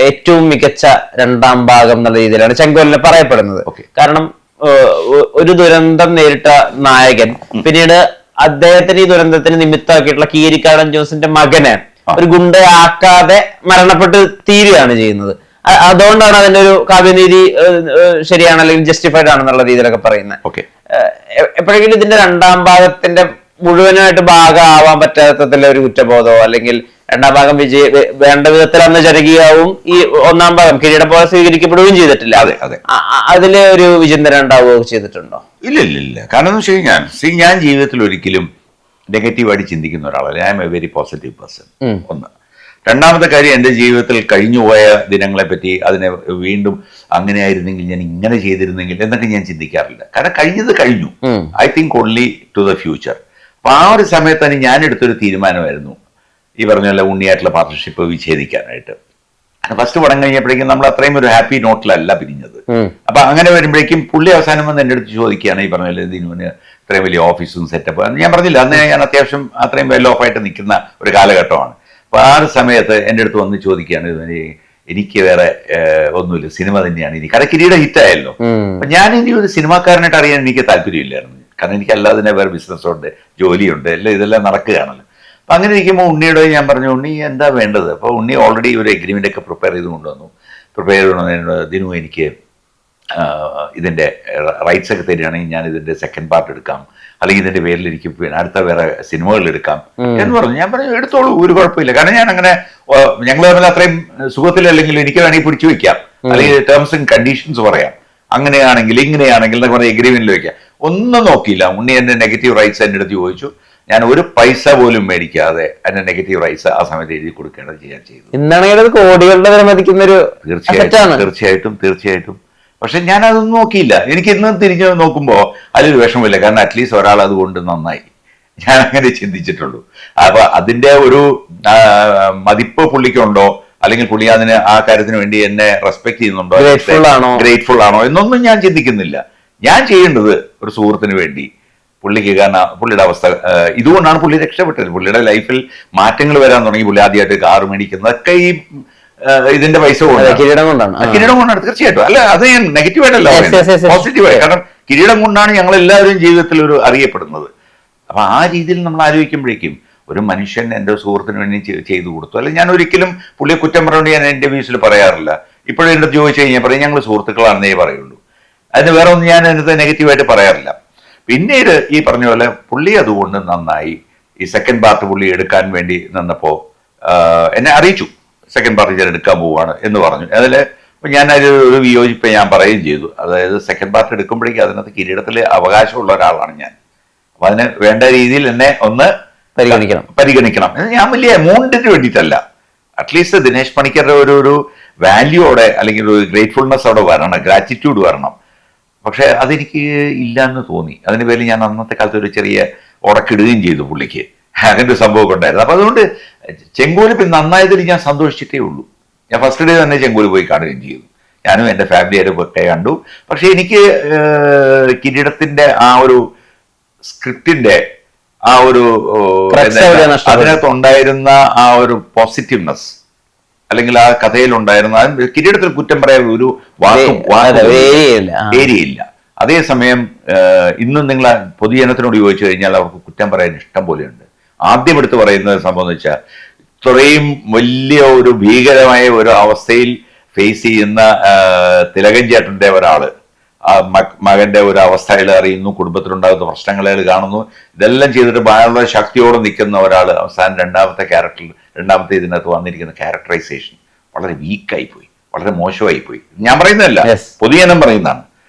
ഏറ്റവും മികച്ച രണ്ടാം ഭാഗം എന്നുള്ള രീതിയിലാണ് ചെങ്കോലിനെ പറയപ്പെടുന്നത്. കാരണം ഒരു ദുരന്തം നേരിട്ട നായകൻ പിന്നീട് അദ്ദേഹത്തിന് ഈ ദുരന്തത്തിന് നിമിത്തമാക്കിയിട്ടുള്ള കീരിക്കാടൻ ജോസിന്റെ മകനെ ഒരു ഗുണ്ടയാക്കാതെ മരണപ്പെട്ട് തീരുകയാണ് ചെയ്യുന്നത്. അതുകൊണ്ടാണ് അതിന്റെ ഒരു കാവ്യനീതി ശരിയാണ് അല്ലെങ്കിൽ ജസ്റ്റിഫൈഡ് ആണെന്നുള്ള രീതിയിലൊക്കെ പറയുന്നത്. എപ്പോഴെങ്കിലും ഇതിന്റെ രണ്ടാം ഭാഗത്തിന്റെ മുഴുവനായിട്ട് ഭാഗമാവാൻ പറ്റാത്തതിലെ ഒരു കുറ്റബോധമോ അല്ലെങ്കിൽ രണ്ടാം ഭാഗം വേണ്ട വിധത്തിൽ അന്ന് ജനകീയവും ഈ ഒന്നാം ഭാഗം കിരീടം പോലെ സ്വീകരിക്കപ്പെടുകയും ചെയ്തിട്ടില്ല, അതിലെ ഒരു വിചിന്തനം ഉണ്ടാവുകയോ ചെയ്തിട്ടുണ്ടോ? ഇല്ല. കാരണം എന്ന് വെച്ച് കഴിഞ്ഞാൽ ഞാൻ ജീവിതത്തിൽ ഒരിക്കലും നെഗറ്റീവായിട്ട് ചിന്തിക്കുന്ന ഒരാളല്ല. I M A very positive person. ഒന്ന്. രണ്ടാമത്തെ കാര്യം, എൻ്റെ ജീവിതത്തിൽ കഴിഞ്ഞുപോയ ദിനങ്ങളെ പറ്റി അതിനെ വീണ്ടും അങ്ങനെ ആയിരുന്നെങ്കിൽ, ഞാൻ ഇങ്ങനെ ചെയ്തിരുന്നെങ്കിൽ എന്നൊക്കെ ഞാൻ ചിന്തിക്കാറില്ല. കാരണം കഴിഞ്ഞത് കഴിഞ്ഞു. I think only to the future. അപ്പൊ ആ ഒരു സമയത്താണ് ഞാൻ എടുത്തൊരു തീരുമാനമായിരുന്നു ഈ പറഞ്ഞ പോലെ ഉണ്ണിയായിട്ടുള്ള പാർട്ണർഷിപ്പ് വിച്ഛേദിക്കാനായിട്ട്. ഫസ്റ്റ് പടം കഴിഞ്ഞപ്പോഴേക്കും നമ്മൾ അത്രയും ഒരു ഹാപ്പി നോട്ടിലല്ല പിരിഞ്ഞത്. അപ്പൊ അങ്ങനെ വരുമ്പോഴേക്കും പുള്ളി അവസാനം വന്ന് എൻ്റെ അടുത്ത് ചോദിക്കുകയാണ്, ഈ പറഞ്ഞ പോലെ ദിനുവിന് ഇത്രയും വലിയ ഓഫീസും സെറ്റപ്പ്. ഞാൻ പറഞ്ഞില്ല, അന്ന് ഞാൻ അത്യാവശ്യം അത്രയും വെൽ ഓഫായിട്ട് നിൽക്കുന്ന ഒരു കാലഘട്ടമാണ്. അപ്പൊ ആ ഒരു സമയത്ത് എൻ്റെ അടുത്ത് വന്ന് ചോദിക്കുകയാണ്, എനിക്ക് വേറെ ഒന്നുമില്ല, സിനിമ തന്നെയാണ് ഇനി. കാരണം കിരീടം ഹിറ്റായല്ലോ. അപ്പൊ ഞാൻ ഇനി ഒരു സിനിമാക്കാരനായിട്ട് അറിയാൻ എനിക്ക് താല്പര്യമില്ലായിരുന്നു. കാരണം എനിക്ക് അല്ലാതെ തന്നെ വേറെ ബിസിനസ്സുണ്ട്, ജോലിയുണ്ട്, എല്ലാം ഇതെല്ലാം നടക്കുകയാണല്ലോ. അപ്പം അങ്ങനെ ഇരിക്കുമ്പോൾ ഉണ്ണിയോട് ഞാൻ പറഞ്ഞു, ഉണ്ണി എന്താ വേണ്ടത്? അപ്പോൾ ഉണ്ണി ഓൾറെഡി ഒരു എഗ്രിമെൻ്റ് ഒക്കെ പ്രിപ്പയർ ചെയ്ത് കൊണ്ടുവന്നു. ദിനു എനിക്ക് ഇതിൻ്റെ റൈറ്റ്സ് ഒക്കെ തരികയാണെങ്കിൽ ഞാൻ ഇതിൻ്റെ സെക്കൻഡ് പാർട്ട് എടുക്കാം, അല്ലെങ്കിൽ ഇതിൻ്റെ പേരിൽ എനിക്ക് അടുത്ത വേറെ സിനിമകൾ എടുക്കാം എന്ന് പറഞ്ഞു. ഞാൻ പറഞ്ഞു എടുത്തോളൂ, ഒരു കുഴപ്പമില്ല. കാരണം ഞാൻ അങ്ങനെ ഞങ്ങൾ തമ്മിൽ അത്രയും സുഖത്തിലല്ലെങ്കിൽ എനിക്ക് വേണമെങ്കിൽ പിടിച്ചു വെക്കാം, അല്ലെങ്കിൽ ടേംസ് ആൻഡ് കണ്ടീഷൻസ് പറയാം, അങ്ങനെയാണെങ്കിൽ ഇങ്ങനെയാണെങ്കിൽ എന്നൊക്കെ പറഞ്ഞാൽ എഗ്രിമെന്റിൽ വെക്കാം. ഒന്നും നോക്കിയില്ല. ഉണ്ണി എൻ്റെ നെഗറ്റീവ് റൈറ്റ്സ് എൻ്റെ അടുത്ത് ചോദിച്ചു. ഞാൻ ഒരു പൈസ പോലും മേടിക്കാതെ അതിന്റെ നെഗറ്റീവ് റൈറ്റ്സ് ആ സമയത്ത് എഴുതി കൊടുക്കേണ്ടത് ചെയ്യാൻ ചെയ്തു. ഇന്നാണെങ്കിൽ കോടികളുടെ തീർച്ചയായിട്ടും. പക്ഷെ ഞാൻ അതൊന്നും നോക്കിയില്ല. എനിക്ക് ഇന്ന് തിരിഞ്ഞു നോക്കുമ്പോൾ അതിലൊരു വിഷമമില്ല. കാരണം അറ്റ്ലീസ്റ്റ് ഒരാൾ അതുകൊണ്ട് നന്നായി, ഞാൻ അങ്ങനെ ചിന്തിച്ചിട്ടുള്ളൂ. അപ്പൊ അതിന്റെ ഒരു മതിപ്പ് പുള്ളിക്കുണ്ടോ, അല്ലെങ്കിൽ പുള്ളി അതിന് ആ കാര്യത്തിന് വേണ്ടി എന്നെ റെസ്പെക്ട് ചെയ്യുന്നുണ്ടോ, ഗ്രേറ്റ്ഫുൾ ആണോ എന്നൊന്നും ഞാൻ ചിന്തിക്കുന്നില്ല. ഞാൻ ചെയ്യേണ്ടത് ഒരു സുഹൃത്തിന് വേണ്ടി പുള്ളിക്ക്. കാരണം പുള്ളിയുടെ അവസ്ഥ ഇതുകൊണ്ടാണ് പുള്ളി രക്ഷപ്പെട്ടത്. പുള്ളിയുടെ ലൈഫിൽ മാറ്റങ്ങൾ വരാൻ തുടങ്ങി. പുള്ളി ആദ്യമായിട്ട് കാറ് മേടിക്കുന്നതൊക്കെ ഈ ഇതിന്റെ പൈസ കിരീടം കൊണ്ടാണ്. തീർച്ചയായിട്ടും. അല്ല, അത് ഞാൻ നെഗറ്റീവായിട്ടല്ല, പോസിറ്റീവായി. കാരണം കിരീടം കൊണ്ടാണ് ഞങ്ങൾ എല്ലാവരും ജീവിതത്തിൽ ഒരു അറിയപ്പെടുന്നത്. അപ്പൊ ആ രീതിയിൽ നമ്മൾ ആലോചിക്കുമ്പോഴേക്കും ഒരു മനുഷ്യൻ എൻ്റെ സുഹൃത്തിന് വേണ്ടി ചെയ്തു കൊടുത്തു. അല്ലെങ്കിൽ ഞാൻ ഒരിക്കലും പുള്ളിയെ കുറ്റം പറഞ്ഞുകൊണ്ട് ഞാൻ എൻ്റെ വ്യൂസിൽ പറയാറില്ല. ഇപ്പോഴും എൻ്റെ ചോദിച്ചു കഴിഞ്ഞാൽ പറയും ഞങ്ങൾ സുഹൃത്തുക്കളാണെന്നേ പറയുള്ളൂ. അതിന് വേറെ ഒന്നും ഞാൻ അതിനകത്ത് നെഗറ്റീവായിട്ട് പറയാറില്ല. പിന്നീട് ഈ പറഞ്ഞ പോലെ പുള്ളി അതുകൊണ്ട് നന്നായി. ഈ സെക്കൻഡ് പാർട്ട് പുള്ളി എടുക്കാൻ വേണ്ടി നിന്നപ്പോൾ എന്നെ അറിയിച്ചു, സെക്കൻഡ് പാർട്ട് ഞാൻ എടുക്കാൻ പോവുകയാണ് എന്ന് പറഞ്ഞു. അതിൽ ഞാൻ ഒരു വിയോജിപ്പ് ഞാൻ പറയുകയും ചെയ്തു. അതായത് സെക്കൻഡ് പാർട്ട് എടുക്കുമ്പോഴേക്കും അതിനകത്ത് കിരീടത്തിൽ അവകാശമുള്ള ഒരാളാണ് ഞാൻ. അപ്പം അതിന് വേണ്ട രീതിയിൽ എന്നെ ഒന്ന് പരിഗണിക്കണം. ഞാൻ വലിയ എമൗണ്ടിന് വേണ്ടിയിട്ടല്ല, അറ്റ്ലീസ്റ്റ് ദിനേശ് പണിക്കരുടെ ഒരു വാല്യൂയോടെ അല്ലെങ്കിൽ ഒരു ഗ്രേറ്റ്ഫുൾനെസ് അവിടെ വരണം, ഗ്രാറ്റിറ്റ്യൂഡ് വരണം. പക്ഷെ അതെനിക്ക് ഇല്ലയെന്ന് തോന്നി. അതിന് പേരിൽ ഞാൻ അന്നത്തെ കാലത്ത് ഒരു ചെറിയ ഉടക്കിടുകയും ചെയ്തു പുള്ളിക്ക്. അങ്ങനെ ഒരു സംഭവമൊക്കെ ഉണ്ടായിരുന്നു. അപ്പം അതുകൊണ്ട് ചെങ്കോല് പിന്നെ നന്നായതിൽ ഞാൻ സന്തോഷിച്ചിട്ടേ ഉള്ളൂ. ഞാൻ ഫസ്റ്റ് ഡേ തന്നെ ചെങ്കോല് പോയി കാണുകയും ചെയ്തു. ഞാനും എൻ്റെ ഫാമിലിയായിട്ട് ഒക്കെ കണ്ടു. പക്ഷെ എനിക്ക് കിരീടത്തിൻ്റെ ആ ഒരു സ്ക്രിപ്റ്റിൻ്റെ ആ ഒരു അതിനകത്തുണ്ടായിരുന്ന ആ ഒരു പോസിറ്റീവ്നെസ്, അല്ലെങ്കിൽ ആ കഥയിലുണ്ടായിരുന്ന കിരീടത്തിൽ കുറ്റം പറയാൻ ഒരു വാക്കും ഏരിയയില്ല. അതേസമയം ഇന്നും നിങ്ങൾ പൊതുജനത്തിനോട് ചോദിച്ചു കഴിഞ്ഞാൽ അവർക്ക് കുറ്റം പറയാൻ ഇഷ്ടം പോലെയുണ്ട്. ആദ്യം എടുത്ത് പറയുന്ന സംഭവം എന്ന് വെച്ചാൽ, ഇത്രയും വലിയ ഒരു ഭീകരമായ ഒരു അവസ്ഥയിൽ ഫേസ് ചെയ്യുന്ന തിലകൻ ചേട്ടൻ്റെ ഒരാള് ആ മകന്റെ ഒരു അവസ്ഥയിൽ അറിയുന്നു, കുടുംബത്തിലുണ്ടാകുന്ന പ്രശ്നങ്ങളെ കാണുന്നു, ഇതെല്ലാം ചെയ്തിട്ട് വളരെ ശക്തിയോടെ നിൽക്കുന്ന ഒരാൾ അവസാനം രണ്ടാമത്തെ ഇതിനകത്ത് വന്നിരിക്കുന്ന ക്യാരക്ടറൈസേഷൻ വളരെ വീക്കായി പോയി, വളരെ മോശമായി പോയി. ഞാൻ പറയുന്നതല്ല, പൊതുജനം പറയുന്നതാണ്.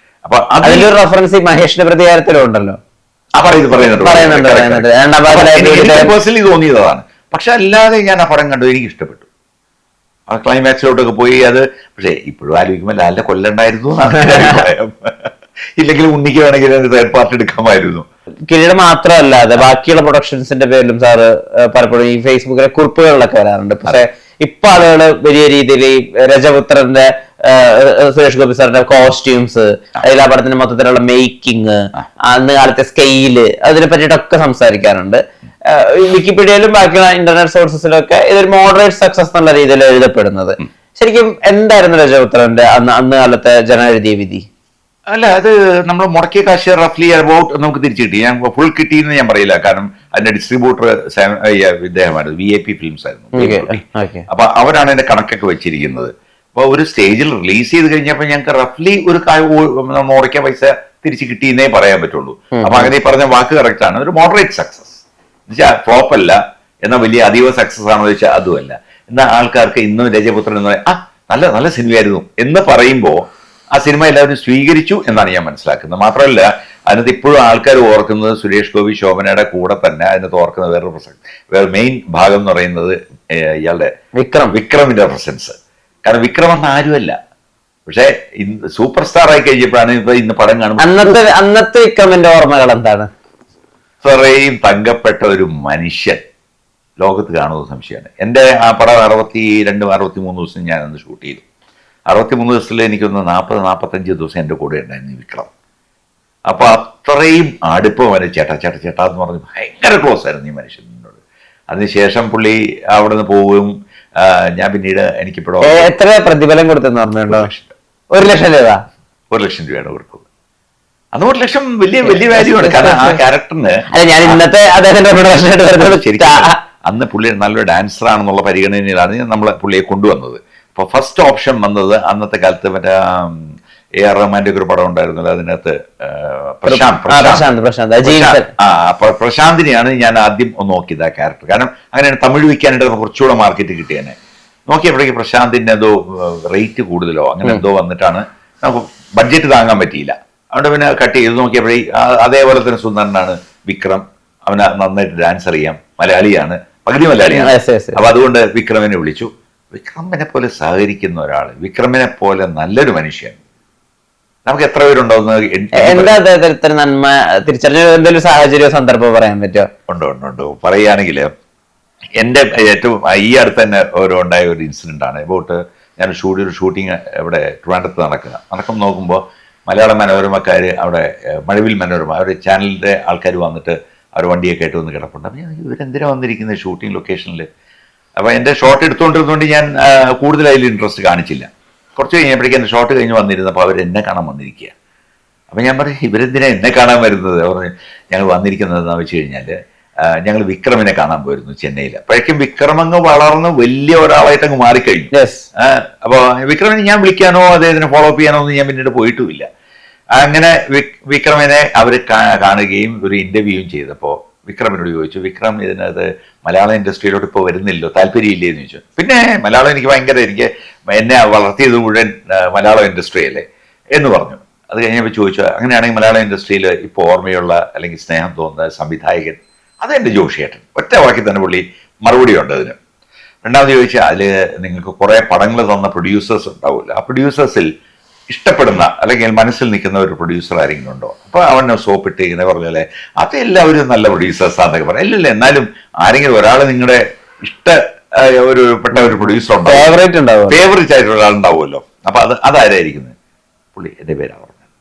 അപ്പൊ അതിലൊരു റെഫറൻസ് മഹേഷിന്റെ പ്രതികാരത്തിലുണ്ടല്ലോ, പേഴ്സണലി തോന്നിയതാണ്. പക്ഷെ അല്ലാതെ ഞാൻ ആ പടം കണ്ടു, എനിക്ക് ഇഷ്ടപ്പെട്ടു. ആ ക്ലൈമാക്സിലോട്ടൊക്കെ പോയി. അത് പക്ഷേ ഇപ്പോഴും ആലോചിക്കുമ്പോൾ ലാലിനെ കൊല്ലണ്ടായിരുന്നു, ഇല്ലെങ്കിൽ ഉണ്ണിക്ക് വേണമെങ്കിൽ തേർഡ് പാർട്ട് എടുക്കാമായിരുന്നു. കിരീടം മാത്രമല്ലാതെ ബാക്കിയുള്ള പ്രൊഡക്ഷൻസിന്റെ പേരിലും സാറ് പലപ്പോഴും ഈ ഫേസ്ബുക്കിലെ കുറിപ്പുകളിലൊക്കെ വരാറുണ്ട്. പക്ഷെ ഇപ്പൊ ആളുകള് വലിയ രീതിയിൽ ഈ രജപുത്രന്റെ സുരേഷ് ഗോപി സാറിന്റെ കോസ്റ്റ്യൂംസ്, അതിൽ ആ പടത്തിന്റെ മൊത്തത്തിലുള്ള മേക്കിംഗ്, അന്ന് കാലത്തെ സ്കെയില്, അതിനെ പറ്റിയിട്ടൊക്കെ സംസാരിക്കാറുണ്ട്. വിക്കിപീഡിയയിലും ബാക്കിയുള്ള ഇന്റർനെറ്റ് സോഴ്സസിലൊക്കെ ഇതൊരു മോഡറേറ്റ് സക്സസ് എന്നുള്ള രീതിയിൽ എഴുതപ്പെടുന്നത്. ശരിക്കും എന്തായിരുന്നു രജപുത്രന്റെ അന്ന് കാലത്തെ ജനം എഴുതിയ വിധി? അല്ല, അത് നമ്മൾ മുടക്കിയ കാശ് റഫ്ലി അബൌട്ട് നമുക്ക് തിരിച്ചു കിട്ടി. ഞാൻ ഫുൾ കിട്ടിയെന്ന് ഞാൻ പറയില്ല, കാരണം അതിന്റെ ഡിസ്ട്രിബ്യൂട്ടർ ഇദ്ദേഹമായിരുന്നു, VIP ഫിലിംസ് ആയിരുന്നു. അപ്പൊ അവരാണ് അതിന്റെ കണക്കൊക്കെ വെച്ചിരിക്കുന്നത്. അപ്പൊ ഒരു സ്റ്റേജിൽ റിലീസ് ചെയ്ത് കഴിഞ്ഞപ്പോൾ ഞങ്ങൾക്ക് റഫ്ലി ഒരു മുടക്കിയ പൈസ തിരിച്ചു കിട്ടിയെന്നേ പറയാൻ പറ്റുള്ളൂ. അപ്പൊ അങ്ങനെ പറഞ്ഞ വാക്ക് കറക്റ്റ് ആണ്. ഒരു മോഡറേറ്റ് സക്സസ് എന്നുവെച്ചാൽ ഫ്ലോപ്പ് അല്ല, എന്നാൽ വലിയ അതീവ സക്സസ് ആണെന്ന് വെച്ചാൽ അതുമല്ല. എന്നാൽ ആൾക്കാർക്ക് ഇന്നും രജപുത്രൻ എന്ന് പറയാം, നല്ല നല്ല സിനിമയായിരുന്നു എന്ന് പറയുമ്പോൾ ആ സിനിമ എല്ലാവരും സ്വീകരിച്ചു എന്നാണ് ഞാൻ മനസ്സിലാക്കുന്നത്. മാത്രമല്ല, അതിനകത്ത് ഇപ്പോഴും ആൾക്കാർ ഓർക്കുന്നത് സുരേഷ് ഗോപി ശോഭനയുടെ കൂടെ തന്നെ അതിനകത്ത് ഓർക്കുന്ന വേറെ മെയിൻ ഭാഗം എന്ന് പറയുന്നത് ഇയാളുടെ വിക്രമിന്റെ പ്രസൻസ്. കാരണം വിക്രം എന്ന ആരുമല്ല, പക്ഷെ സൂപ്പർ സ്റ്റാർ ആയി കഴിഞ്ഞപ്പോഴാണ് ഇപ്പൊ ഇന്ന് പടം കാണുമ്പോൾ അന്നത്തെ വിക്രമിന്റെ ഓർമ്മകൾ എന്താണ്? ഇത്രയും തങ്കപ്പെട്ട ഒരു മനുഷ്യൻ ലോകത്ത് കാണുന്നത് സംശയമാണ്. എൻ്റെ ആ പടം 62-63 ദിവസം ഞാൻ അന്ന് ഷൂട്ട് ചെയ്തു. 63 ദിവസത്തിൽ എനിക്കൊന്ന് 40-45 ദിവസം എൻ്റെ കൂടെ ഉണ്ടായിരുന്നു വിക്രം. അപ്പൊ അത്രയും അടുപ്പം വരെ ചേട്ടാ എന്ന് പറഞ്ഞ് ഭയങ്കര ക്ലോസ് ആയിരുന്നു ഈ മനുഷ്യനോട്. അതിനുശേഷം പുള്ളി അവിടെ നിന്ന് പോവുകയും ഞാൻ പിന്നീട് എനിക്കിപ്പോഴോ എത്ര പ്രതിഫലം കൊടുത്തെന്ന് പറഞ്ഞുണ്ടോ? 1 ലക്ഷം രൂപ. 1 ലക്ഷം രൂപയാണ് കൊടുത്തത്. അത് 1 ലക്ഷം വലിയ വാല്യൂ ആണ്. കാരണം ആ ക്യാരക്ടറിന് ഞാൻ ഇന്നത്തെ ശരിക്കും അന്ന് പുള്ളി നല്ലൊരു ഡാൻസർ ആണെന്നുള്ള പരിഗണനയിലാണ് നമ്മൾ പുള്ളിയെ കൊണ്ടുവന്നത്. അപ്പൊ ഫസ്റ്റ് ഓപ്ഷൻ വന്നത് അന്നത്തെ കാലത്ത് മറ്റേ AR റഹ്മാന്റെ ഒരു പടം ഉണ്ടായിരുന്നല്ലോ, അതിനകത്ത് പ്രശാന്തിനെയാണ് ഞാൻ ആദ്യം നോക്കിയത് ആ ക്യാരക്ടർ. കാരണം അങ്ങനെയാണ് തമിഴ് വിൽക്കാനായിട്ട് കുറച്ചുകൂടെ മാർക്കറ്റ് കിട്ടിയേനെ. നോക്കിയപ്പോഴേക്ക് പ്രശാന്തിന്റെ എന്തോ റേറ്റ് കൂടുതലോ അങ്ങനെ എന്തോ വന്നിട്ടാണ് നമുക്ക് ബഡ്ജറ്റ് താങ്ങാൻ പറ്റിയില്ല. അതുകൊണ്ട് പിന്നെ കട്ട് ചെയ്ത് നോക്കിയപ്പോഴേ അതേപോലെ തന്നെ സുന്ദരനാണ് വിക്രം. അവന് നന്നായിട്ട് ഡാൻസ് അറിയാം, മലയാളിയാണ്, പകുതി മലയാളിയാണ്. അപ്പൊ അതുകൊണ്ട് വിക്രമിനെ വിളിച്ചു. വിക്രമിനെ പോലെ സഹകരിക്കുന്ന ഒരാൾ, വിക്രമിനെ പോലെ നല്ലൊരു മനുഷ്യൻ നമുക്ക് എത്ര പേരുണ്ടോന്ന് എന്താ നന്മ തിരിച്ചറിഞ്ഞ എന്തെങ്കിലും സാഹചര്യമോ സന്ദർഭമോ പറയാൻ പറ്റുമോ? ഉണ്ട്. പറയുകയാണെങ്കിൽ എൻ്റെ ഏറ്റവും ഈ അടുത്ത് തന്നെ ഉണ്ടായ ഒരു ഇൻസിഡന്റ് ആണ്. അബൌട്ട് ഞാൻ ഷൂട്ടിങ് ഇവിടെ ട്രിവാൻഡ്രത്ത് നടക്കും നോക്കുമ്പോൾ മലയാള മനോരമക്കാർ അവിടെ മഴവിൽ മനോരമ അവർ ചാനലിൻ്റെ ആൾക്കാർ വന്നിട്ട് അവർ വണ്ടിയൊക്കെ ആയിട്ട് വന്ന് കിടപ്പുണ്ട്. അപ്പം ഇവരെന്തിനാണ് വന്നിരിക്കുന്നത് ഷൂട്ടിംഗ് ലൊക്കേഷനിൽ? അപ്പോൾ എൻ്റെ ഷോട്ട് എടുത്തുകൊണ്ടിരുന്നുകൊണ്ട് ഞാൻ കൂടുതൽ അതിൽ ഇൻട്രസ്റ്റ് കാണിച്ചില്ല. കുറച്ച് കഴിഞ്ഞപ്പോഴേക്കും എൻ്റെ ഷോട്ട് കഴിഞ്ഞ് വന്നിരുന്നപ്പോൾ അവരെന്നെ കാണാൻ വന്നിരിക്കുക. അപ്പം ഞാൻ പറയും, ഇവരെന്തിനാണ് എന്നെ കാണാൻ വരുന്നത്? പറഞ്ഞു, ഞങ്ങൾ വന്നിരിക്കുന്നതെന്ന് വെച്ച് കഴിഞ്ഞാൽ ഞങ്ങൾ വിക്രമിനെ കാണാൻ പോയിരുന്നു ചെന്നൈയിൽ. അപ്പോഴേക്കും വിക്രം അങ്ങ് വളർന്ന് വലിയ ഒരാളായിട്ട് അങ്ങ് മാറിക്കഴിഞ്ഞു. അപ്പോൾ വിക്രമിനെ ഞാൻ വിളിക്കാനോ അദ്ദേഹത്തിനെ ഫോളോ അപ്പ് ചെയ്യാനോ ഒന്നും ഞാൻ പിന്നീട് പോയിട്ടുമില്ല. അങ്ങനെ വിക്രമിനെ അവർ കാണുകയും ഒരു ഇന്റർവ്യൂയും ചെയ്തപ്പോൾ വിക്രമിനോട് ചോദിച്ചു, വിക്രം ഇതിനകത്ത് മലയാള ഇൻഡസ്ട്രിയിലോട്ട് ഇപ്പോൾ വരുന്നില്ലോ, താല്പര്യമില്ലേ എന്ന് ചോദിച്ചു. പിന്നെ മലയാളം എനിക്ക് എന്നെ വളർത്തിയത് മുഴുവൻ മലയാളം ഇൻഡസ്ട്രി അല്ലേ എന്ന് പറഞ്ഞു. അത് കഴിഞ്ഞപ്പോൾ ചോദിച്ചു, അങ്ങനെയാണെങ്കിൽ മലയാള ഇൻഡസ്ട്രിയിൽ ഇപ്പോൾ ഓർമ്മയുള്ള അല്ലെങ്കിൽ സ്നേഹം തോന്നുന്ന സംവിധായകൻ അതെൻ്റെ ജോഷിയേട്ടൻ. ഒറ്റ വാക്കി തന്നെ പുള്ളി മറുപടി ഉണ്ട് അതിന്. രണ്ടാമത് ചോദിച്ചാൽ അതിൽ നിങ്ങൾക്ക് കുറേ പടങ്ങൾ തന്ന പ്രൊഡ്യൂസേഴ്സ് ഉണ്ടാവില്ല, ആ പ്രൊഡ്യൂസേഴ്സിൽ ഇഷ്ടപ്പെടുന്ന അല്ലെങ്കിൽ മനസ്സിൽ നിൽക്കുന്ന ഒരു പ്രൊഡ്യൂസർ ആരെങ്കിലും ഉണ്ടോ? അപ്പോൾ അവനെ സോപ്പിട്ട് ഇങ്ങനെ പറഞ്ഞാലേ അതെല്ലാവരും നല്ല പ്രൊഡ്യൂസേഴ്സാന്നൊക്കെ പറയാം. ഇല്ലല്ല, എന്നാലും ആരെങ്കിലും ഒരാൾ നിങ്ങളുടെ പെട്ട ഒരു പ്രൊഡ്യൂസർ ഉണ്ടാവും, ഫേവറേറ്റ് ആയിട്ടുള്ള ഒരാളുണ്ടാവുമല്ലോ. അപ്പൊ അതാരായിരിക്കുന്നത്? പുള്ളി എൻ്റെ പേരാണ്.